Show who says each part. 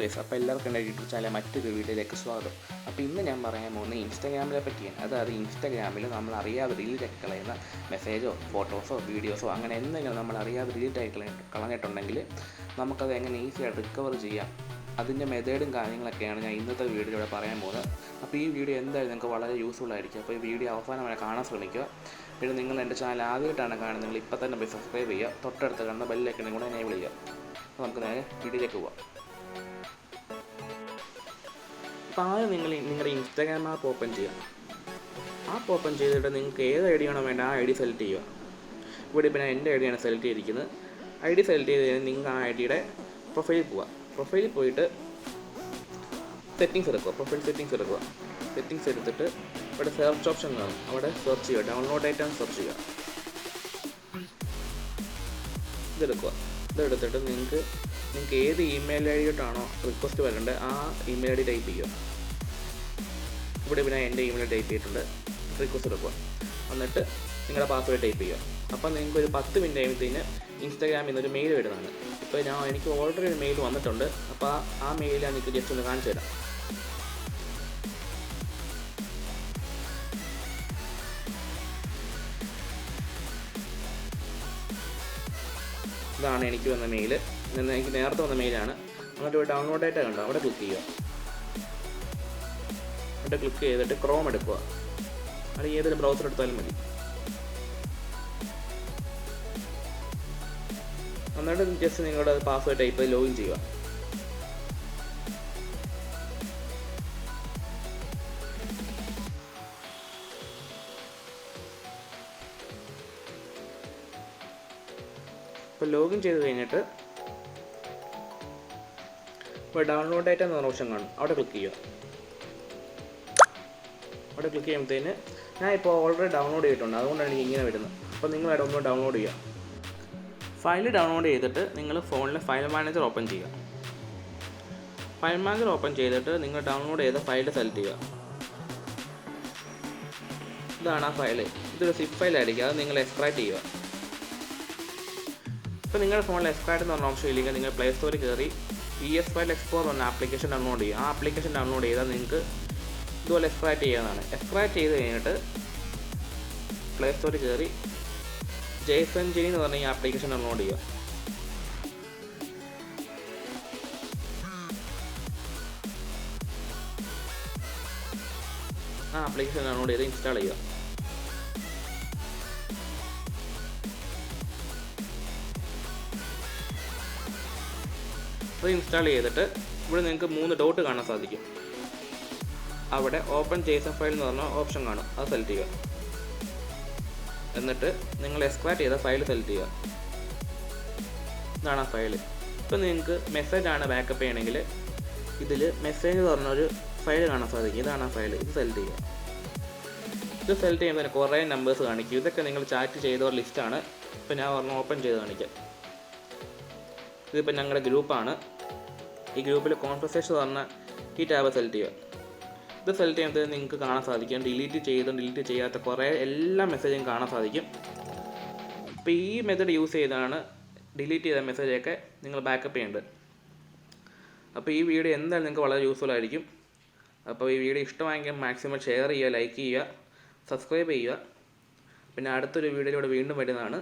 Speaker 1: Guys, അപ്പോൾ എല്ലാവർക്കും എൻ്റെ യൂട്യൂബ് ചാനൽ മറ്റൊരു വീഡിയോയിലേക്ക് സ്വാഗതം. അപ്പോൾ ഇന്ന് ഞാൻ പറയാൻ പോകുന്നത് ഇൻസ്റ്റാഗ്രാമിനെ പറ്റിയാണ്. അതായത് ഇൻസ്റ്റാഗ്രാമിൽ നമ്മൾ അറിയാതെ ഡിലീറ്റ് ആക്കി കളയുന്ന മെസ്സേജോ ഫോട്ടോസോ വീഡിയോസോ അങ്ങനെ എന്തെങ്കിലും നമ്മൾ അറിയാതെ ഡിലീറ്റ് ആക്കി കളഞ്ഞിട്ടുണ്ടെങ്കിൽ നമുക്കത് എങ്ങനെ ഈസിയായിട്ട് റിക്കവർ ചെയ്യാം, അതിൻ്റെ മെത്തേഡും കാര്യങ്ങളൊക്കെയാണ് ഞാൻ ഇന്നത്തെ വീഡിയോയിലൂടെ പറയാൻ പോകുന്നത്. അപ്പോൾ ഈ വീഡിയോ എന്തായാലും നിങ്ങൾക്ക് വളരെ യൂസ്ഫുൾ ആയിരിക്കും. അപ്പോൾ ഈ വീഡിയോ അവസാനം വരെ കാണാൻ ശ്രമിക്കുക. പിന്നെ നിങ്ങൾ എൻ്റെ ചാനൽ ആദ്യമായിട്ടാണ് കാണുന്നത്, നിങ്ങൾ ഇപ്പോൾ തന്നെ പോയി സബ്സ്ക്രൈബ് ചെയ്യുക, തൊട്ടടുത്ത് കാണുന്ന ബെല്ലൈക്കണും കൂടെ എനേബിൾ ചെയ്യുക. അപ്പോൾ നമുക്ക് നേരെ വീഡിയോയിലേക്ക് പോവാം. അപ്പോൾ ആദ്യം നിങ്ങൾ നിങ്ങളുടെ ഇൻസ്റ്റാഗ്രാം ആപ്പ് ഓപ്പൺ ചെയ്യുക. ആപ്പ് ഓപ്പൺ ചെയ്തിട്ട് നിങ്ങൾക്ക് ഏത് ഐ ഡി ആണോ വേണ്ട ആ ഐ ഡി സെലക്ട് ചെയ്യുക. ഇവിടെ ഇപ്പോൾ ഞാൻ എൻ്റെ ഐ ഡിയാണ് സെലക്ട് ചെയ്തിരിക്കുന്നത്. ഐ ഡി സെലക്ട് ചെയ്ത് കഴിഞ്ഞാൽ നിങ്ങൾ ആ ഐ ഡിയുടെ പ്രൊഫൈലിൽ പോവുക. പ്രൊഫൈലിൽ പോയിട്ട് സെറ്റിങ്സ് എടുക്കുക. പ്രൊഫൈൽ സെറ്റിങ്സ് എടുക്കുക. സെറ്റിങ്സ് എടുത്തിട്ട് ഇവിടെ സെർച്ച് ഓപ്ഷൻ കാണും, അവിടെ സെർച്ച് ചെയ്യുക. ഡൗൺലോഡ് ആയിട്ടാണ് സെർച്ച് ചെയ്യുക. ഇതെടുക്കുക. ഇതെടുത്തിട്ട് നിങ്ങൾക്ക് ഏത് ഇമെയിൽ ഐ ഡിയോട്ടാണോ റിക്വസ്റ്റ് വരേണ്ടത് ആ ഇമെയിൽ ഐ ഡി ടൈപ്പ് ചെയ്യുക. ഇവിടെ പിന്നെ എൻ്റെ ഇമെയിൽ ടൈപ്പ് ചെയ്തിട്ടുണ്ട്. റിക്വസ്റ്റ് എടുക്കുക. എന്നിട്ട് നിങ്ങളുടെ പാസ്വേഡ് ടൈപ്പ് ചെയ്യുക. അപ്പോൾ നിങ്ങൾക്ക് ഒരു 10 മിനിറ്റ് കഴിയുമ്പോഴത്തേന് ഇൻസ്റ്റാഗ്രാമിൽ നിന്നൊരു മെയിൽ വരുന്നതാണ്. ഇപ്പോൾ എനിക്ക് ഓൾറെഡി ഒരു മെയിൽ വന്നിട്ടുണ്ട്. അപ്പോൾ ആ മെയിൽ ഞാൻ നിങ്ങൾക്ക് ജസ്റ്റ് ഒന്ന് കാണിച്ചു തരാം. ഇതാണ് എനിക്ക് വന്ന മെയിൽ. എനിക്ക് നേരത്തെ വന്ന മെയിലാണ്. എന്നിട്ട് ഇവിടെ ഡൗൺലോഡ് ആയിട്ട് കണ്ടോ, അവിടെ ക്ലിക്ക് ചെയ്യുക. അവിടെ ക്ലിക്ക് ചെയ്തിട്ട് ക്രോം എടുക്കുക. അത് ഏതൊരു ബ്രൗസർ എടുത്താലും മതി. എന്നിട്ട് ജസ്റ്റ് നിങ്ങളുടെ പാസ്വേഡ് ടൈപ്പ് ചെയ്ത് ലോഗിൻ ചെയ്യുക. ഇപ്പോൾ ലോഗിൻ ചെയ്ത് കഴിഞ്ഞിട്ട് ഇപ്പോൾ ഡൗൺലോഡ് ഡേറ്റ എന്ന് പറഞ്ഞ ഓപ്ഷൻ കാണും, അവിടെ ക്ലിക്ക് ചെയ്യുക. അവിടെ ക്ലിക്ക് ചെയ്യുമ്പോഴത്തേന് ഞാൻ ഇപ്പോൾ ഓൾറെഡി ഡൗൺലോഡ് ചെയ്തിട്ടുണ്ട്, അതുകൊണ്ടാണ് എനിക്ക് ഇങ്ങനെ വരുന്നത്. അപ്പോൾ നിങ്ങൾ അവിടെ ഒന്ന് ഡൗൺലോഡ് ചെയ്യുക. ഫയൽ ഡൗൺലോഡ് ചെയ്തിട്ട് നിങ്ങൾ ഫോണിൽ ഫയൽ മാനേജർ ഓപ്പൺ ചെയ്യുക. ഫയൽ മാനേജർ ഓപ്പൺ ചെയ്തിട്ട് നിങ്ങൾ ഡൗൺലോഡ് ചെയ്ത ഫയൽ സെലക്ട് ചെയ്യുക. ഇതാണ് ആ ഫയൽ. ഇതൊരു സിപ്പ് ഫയലായിരിക്കും, അത് നിങ്ങൾ എക്സ്ട്രാക്ട് ചെയ്യുക. ഇപ്പോൾ നിങ്ങളുടെ ഫോണിൽ എക്സ്ട്രാക്ട് എന്ന് പറഞ്ഞ ഓപ്ഷൻ ഇല്ലെങ്കിൽ നിങ്ങൾ പ്ലേ സ്റ്റോറിൽ കയറി ES ഫയൽ എക്സ്പ്ലോർ എന്ന ആപ്ലിക്കേഷൻ ഡൗൺലോഡ് ചെയ്യുക. ആ ആപ്ലിക്കേഷൻ ഡൗൺലോഡ് ചെയ്താൽ നിങ്ങൾക്ക് ഇതുപോലെ എക്സ്ട്രാക്ട് ചെയ്യാവുന്നതാണ്. എക്സ്ട്രാക്ട് ചെയ്ത് കഴിഞ്ഞിട്ട് പ്ലേ സ്റ്റോറിൽ കയറി JSON എന്ന് പറഞ്ഞ ഈ ആപ്ലിക്കേഷൻ ഡൗൺലോഡ് ചെയ്യുക. ആ ആപ്ലിക്കേഷൻ ഡൗൺലോഡ് ചെയ്ത് ഇൻസ്റ്റാൾ ചെയ്യുക. അത് ഇൻസ്റ്റാൾ ചെയ്തിട്ട് ഇവിടെ നിങ്ങൾക്ക് 3 ഡോട്ട് കാണാൻ സാധിക്കും. അവിടെ ഓപ്പൺ JSON ഫയൽ എന്ന് പറഞ്ഞ ഓപ്ഷൻ കാണും, അത് സെലക്ട് ചെയ്യുക. എന്നിട്ട് നിങ്ങൾ എക്സ്ട്രാക്ട് ചെയ്ത ഫയൽ സെലക്ട് ചെയ്യുക. ഇതാണ് ആ ഫയൽ. ഇപ്പോൾ നിങ്ങൾക്ക് മെസ്സേജാണ് ബാക്കപ്പ് ചെയ്യണമെങ്കിൽ ഇതിൽ മെസ്സേജ് എന്ന് പറഞ്ഞൊരു ഫയൽ കാണാൻ സാധിക്കും. ഇതാണ് ആ ഫയൽ. ഇത് സെലക്ട് ചെയ്യുക. ഇത് സെലക്ട് ചെയ്യുമ്പോൾ കുറേ നമ്പേഴ്സ് കാണിക്കും. ഇതൊക്കെ നിങ്ങൾ ചാറ്റ് ചെയ്ത ഒരു ലിസ്റ്റാണ്. ഇപ്പോൾ ഞാൻ പറഞ്ഞ ഓപ്പൺ ചെയ്ത് കാണിക്കാം. ഇതിപ്പോൾ ഞങ്ങളുടെ ഗ്രൂപ്പാണ്. ഈ ഗ്രൂപ്പിൽ കോൺവെർസേഷൻ പറഞ്ഞ ഈ ടാബ് സെലക്ട് ചെയ്യുക. ഇത് സെലക്ട് ചെയ്യുമ്പോൾ നിങ്ങൾക്ക് കാണാൻ സാധിക്കും ഡിലീറ്റ് ചെയ്യാത്ത കുറേ എല്ലാ മെസ്സേജും കാണാൻ സാധിക്കും. അപ്പോൾ ഈ മെത്തേഡ് യൂസ് ചെയ്താണ് ഡിലീറ്റ് ചെയ്ത മെസ്സേജൊക്കെ നിങ്ങൾ ബാക്കപ്പ് ചെയ്യേണ്ടത്. അപ്പോൾ ഈ വീഡിയോ എന്തായാലും നിങ്ങൾക്ക് വളരെ യൂസ്ഫുൾ ആയിരിക്കും. അപ്പോൾ ഈ വീഡിയോ ഇഷ്ടമായെങ്കിൽ മാക്സിമം ഷെയർ ചെയ്യുക, ലൈക്ക് ചെയ്യുക, സബ്സ്ക്രൈബ് ചെയ്യുക. പിന്നെ അടുത്തൊരു വീഡിയോയിലൂടെ വീണ്ടും വരുന്നതാണ്.